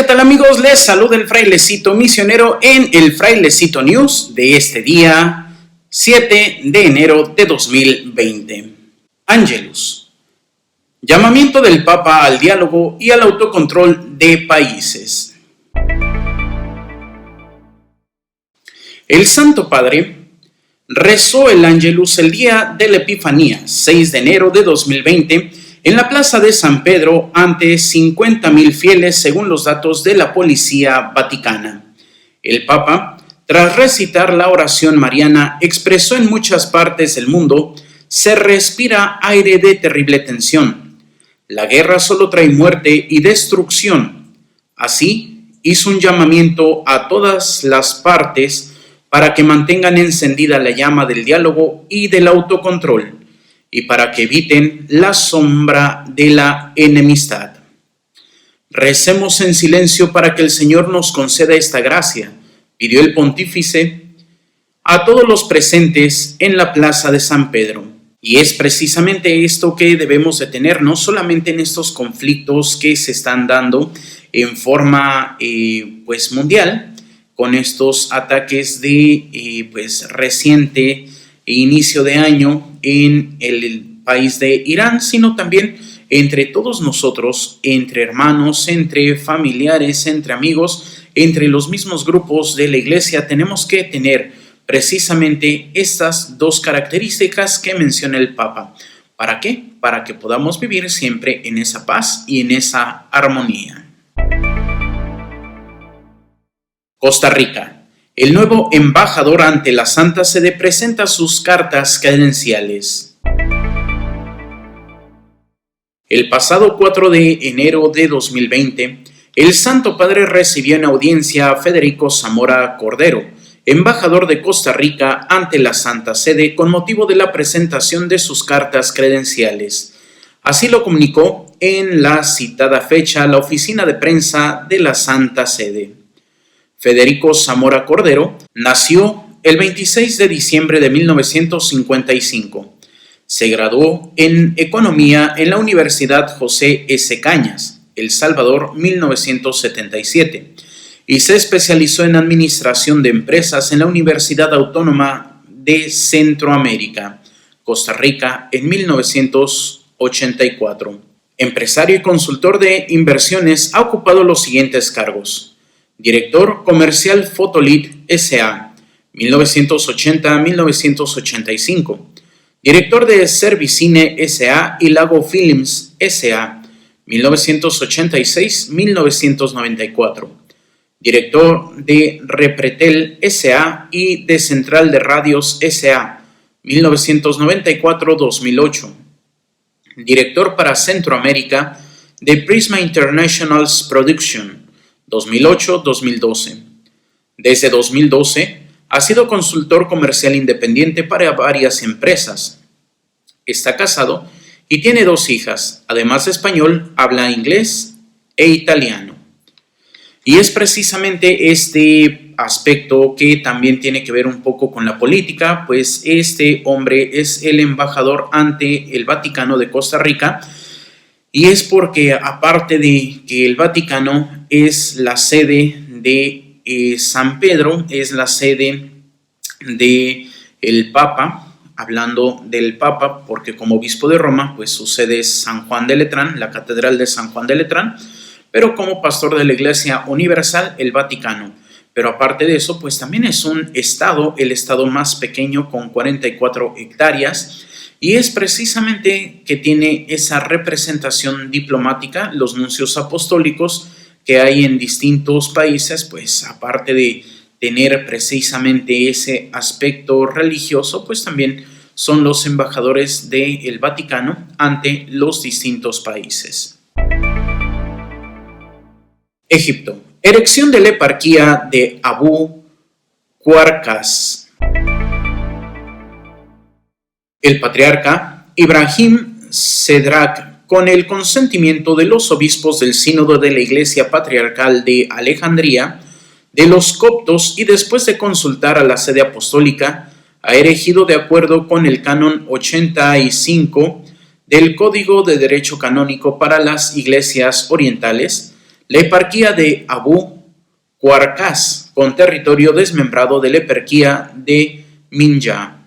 tal amigos? Les saluda el frailecito misionero en el Frailecito News de este día 7 de enero de 2020. Angelus. Llamamiento del Papa al diálogo y al autocontrol de países. El Santo Padre rezó el Angelus el día de la Epifanía, 6 de enero de 2020, en la plaza de San Pedro ante 50.000 fieles según los datos de la Policía Vaticana. El Papa, tras recitar la oración mariana, expresó en muchas partes del mundo se respira aire de terrible tensión. La guerra solo trae muerte y destrucción. Así, hizo un llamamiento a todas las partes para que mantengan encendida la llama del diálogo y del autocontrol, y para que eviten la sombra de la enemistad. Recemos en silencio para que el Señor nos conceda esta gracia, pidió el pontífice a todos los presentes en la plaza de San Pedro. Y es precisamente esto que debemos de tener, no solamente en estos conflictos que se están dando en forma mundial, con estos ataques de reciente inicio de año en el país de Irán, sino también entre todos nosotros, entre hermanos, entre familiares, entre amigos, entre los mismos grupos de la iglesia. Tenemos que tener precisamente estas dos características que menciona el Papa. ¿Para qué? Para que podamos vivir siempre en esa paz y en esa armonía. Costa Rica. El nuevo embajador ante la Santa Sede presenta sus cartas credenciales. El pasado 4 de enero de 2020, el Santo Padre recibió en audiencia a Federico Zamora Cordero, embajador de Costa Rica ante la Santa Sede, con motivo de la presentación de sus cartas credenciales. Así lo comunicó en la citada fecha la oficina de prensa de la Santa Sede. Federico Zamora Cordero nació el 26 de diciembre de 1955. Se graduó en Economía en la Universidad José S. Cañas, El Salvador, 1977, y se especializó en Administración de Empresas en la Universidad Autónoma de Centroamérica, Costa Rica, en 1984. Empresario y consultor de inversiones, ha ocupado los siguientes cargos: Director Comercial Fotolit S.A., 1980-1985. Director de Servicine S.A. y Lago Films S.A., 1986-1994. Director de Repretel S.A. y de Central de Radios S.A., 1994-2008. Director para Centroamérica de Prisma International's Production, 2008-2012. Desde 2012 ha sido consultor comercial independiente para varias empresas. Está casado y tiene 2 hijas. Además de español, habla inglés e italiano. Y es precisamente este aspecto que también tiene que ver un poco con la política, pues este hombre es el embajador ante el Vaticano de Costa Rica. Y es porque, aparte de que el Vaticano es la sede de San Pedro, es la sede del Papa, hablando del Papa, porque como obispo de Roma, pues su sede es San Juan de Letrán, la Catedral de San Juan de Letrán, pero como pastor de la Iglesia Universal, el Vaticano. Pero aparte de eso, pues también es un estado, el estado más pequeño con 44 hectáreas, y es precisamente que tiene esa representación diplomática, los nuncios apostólicos que hay en distintos países, pues aparte de tener precisamente ese aspecto religioso, pues también son los embajadores del Vaticano ante los distintos países. Egipto. Erección de la eparquía de Abu Quarqas. El patriarca Ibrahim Sedrak, con el consentimiento de los obispos del Sínodo de la Iglesia Patriarcal de Alejandría, de los coptos y después de consultar a la sede apostólica, ha erigido de acuerdo con el canon 85 del Código de Derecho Canónico para las Iglesias Orientales la eparquía de Abu Quarqas, con territorio desmembrado de la eparquía de Minya.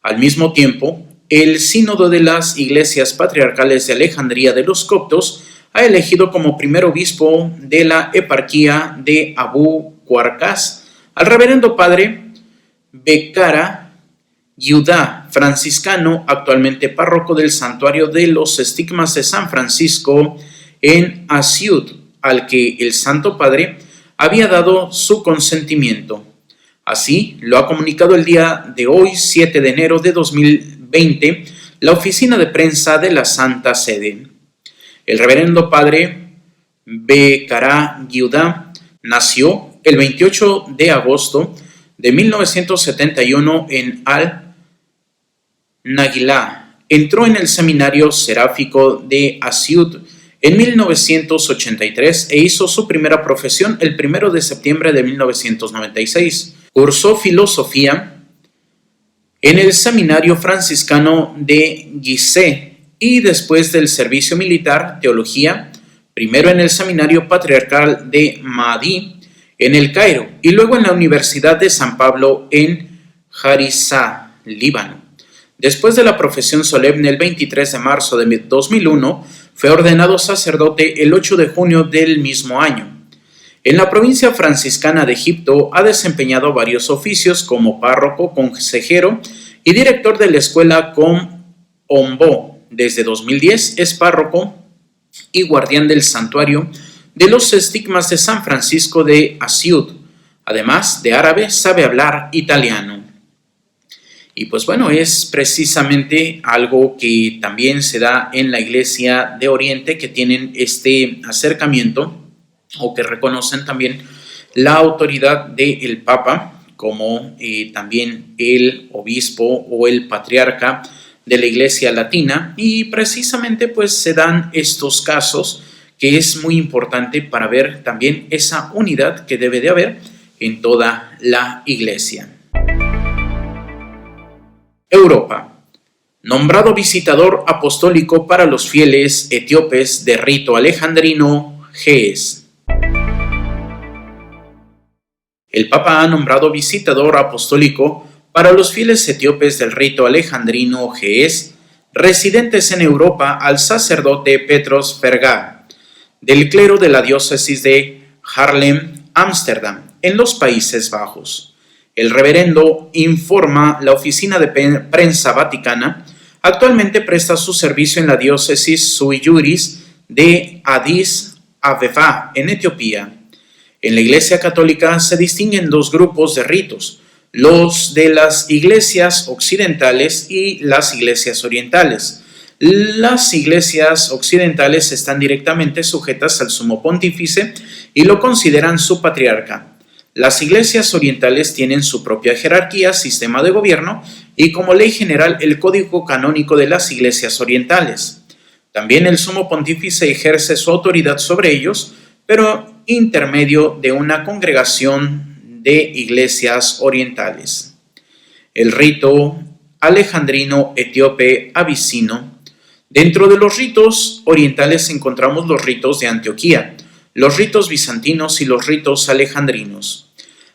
Al mismo tiempo, el Sínodo de las Iglesias Patriarcales de Alejandría de los Coptos ha elegido como primer obispo de la eparquía de Abu Quarqas al reverendo padre Becara Yudá, franciscano, actualmente párroco del Santuario de los Estigmas de San Francisco en Asyut, al que el Santo Padre había dado su consentimiento. Así lo ha comunicado el día de hoy, 7 de enero de 2020, la oficina de prensa de la Santa Sede. El reverendo padre Becara Yudá nació el 28 de agosto de 1971 en Al-Nagilá. Entró en el seminario seráfico de Asyut en 1983 e hizo su primera profesión el 1 de septiembre de 1996. Cursó filosofía en el seminario franciscano de Gizeh y después del servicio militar, teología, primero en el seminario patriarcal de Mahdi en el Cairo y luego en la Universidad de San Pablo en Harissa, Líbano. Después de la profesión solemne el 23 de marzo de 2001, fue ordenado sacerdote el 8 de junio del mismo año. En la provincia franciscana de Egipto ha desempeñado varios oficios como párroco, consejero y director de la escuela Com Ombo. Desde 2010 es párroco y guardián del santuario de los estigmas de San Francisco de Asyut. Además de árabe, sabe hablar italiano. Y pues bueno, es precisamente algo que también se da en la Iglesia de Oriente, que tienen este acercamiento o que reconocen también la autoridad del Papa como también el obispo o el patriarca de la Iglesia Latina, y precisamente pues se dan estos casos que es muy importante para ver también esa unidad que debe de haber en toda la Iglesia. Europa. Nombrado visitador apostólico para los fieles etíopes de rito alejandrino, GES. El Papa ha nombrado visitador apostólico para los fieles etíopes del rito alejandrino, GES, residentes en Europa, al sacerdote Petros Verga, del clero de la diócesis de Haarlem, Ámsterdam, en los Países Bajos. El reverendo, informa la oficina de prensa vaticana, actualmente presta su servicio en la diócesis sui juris de Addis Abeba, en Etiopía. En la Iglesia Católica se distinguen dos grupos de ritos, los de las iglesias occidentales y las iglesias orientales. Las iglesias occidentales están directamente sujetas al sumo pontífice y lo consideran su patriarca. Las iglesias orientales tienen su propia jerarquía, sistema de gobierno y como ley general el código canónico de las iglesias orientales. También el sumo pontífice ejerce su autoridad sobre ellos, pero intermedio de una congregación de iglesias orientales. El rito alejandrino etíope abisino. Dentro de los ritos orientales encontramos los ritos de Antioquía, los ritos bizantinos y los ritos alejandrinos.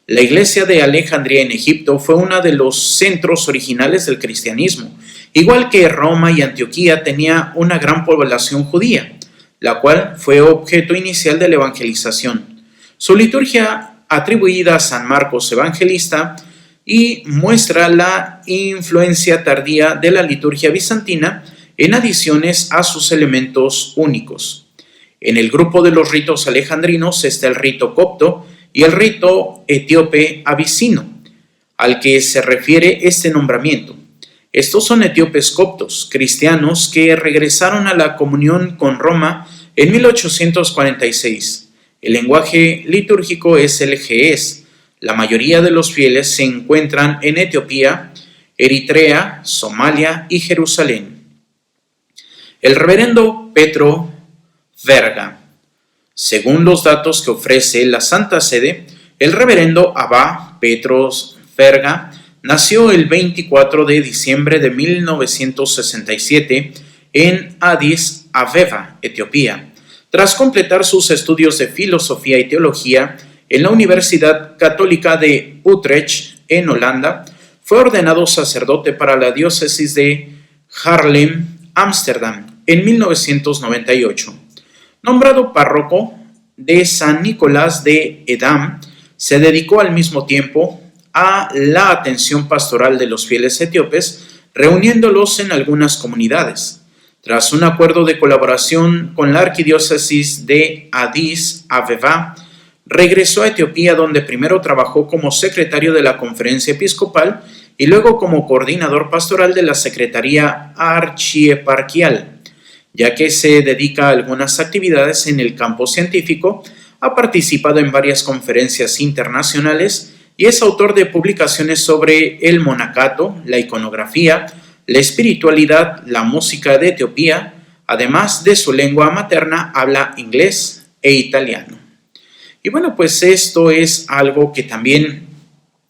La iglesia de Alejandría en Egipto fue uno de los centros originales del cristianismo. Igual que Roma y Antioquía tenía una gran población judía, la cual fue objeto inicial de la evangelización. Su liturgia, atribuida a San Marcos Evangelista, y muestra la influencia tardía de la liturgia bizantina en adiciones a sus elementos únicos. En el grupo de los ritos alejandrinos está el rito copto y el rito etíope abisino, al que se refiere este nombramiento. Estos son etíopes coptos, cristianos que regresaron a la comunión con Roma en 1846. El lenguaje litúrgico es el GES. La mayoría de los fieles se encuentran en Etiopía, Eritrea, Somalia y Jerusalén. El reverendo Petro Verga. Según los datos que ofrece la Santa Sede, el reverendo Abba Petros Verga nació el 24 de diciembre de 1967 en Addis Abeba, Etiopía. Tras completar sus estudios de filosofía y teología en la Universidad Católica de Utrecht, en Holanda, fue ordenado sacerdote para la diócesis de Haarlem-Ámsterdam en 1998. Nombrado párroco de San Nicolás de Edam, se dedicó al mismo tiempo a la atención pastoral de los fieles etíopes, reuniéndolos en algunas comunidades. Tras un acuerdo de colaboración con la arquidiócesis de Addis Abeba, regresó a Etiopía, donde primero trabajó como secretario de la Conferencia Episcopal y luego como coordinador pastoral de la Secretaría Archieparquial, ya que se dedica a algunas actividades en el campo científico. Ha participado en varias conferencias internacionales y es autor de publicaciones sobre el monacato, la iconografía, la espiritualidad, la música de Etiopía. Además de su lengua materna, habla inglés e italiano. Y bueno, pues esto es algo que también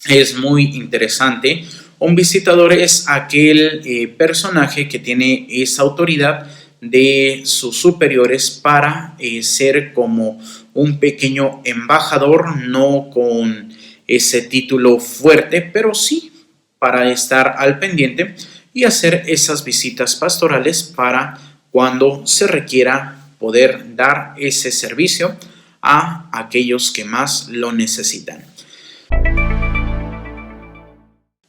es muy interesante. Un visitador es aquel personaje que tiene esa autoridad de sus superiores para ser como un pequeño embajador, no con ese título fuerte, pero sí para estar al pendiente y hacer esas visitas pastorales para cuando se requiera poder dar ese servicio a aquellos que más lo necesitan.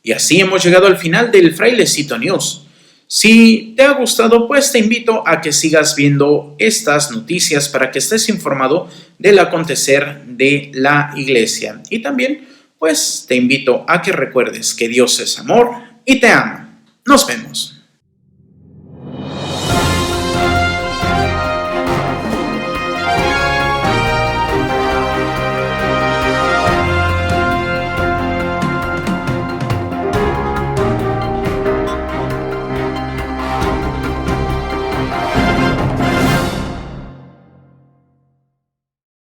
Y así hemos llegado al final del Frailecito News. Si te ha gustado, pues te invito a que sigas viendo estas noticias para que estés informado del acontecer de la iglesia. Y también, pues te invito a que recuerdes que Dios es amor y te ama. Nos vemos.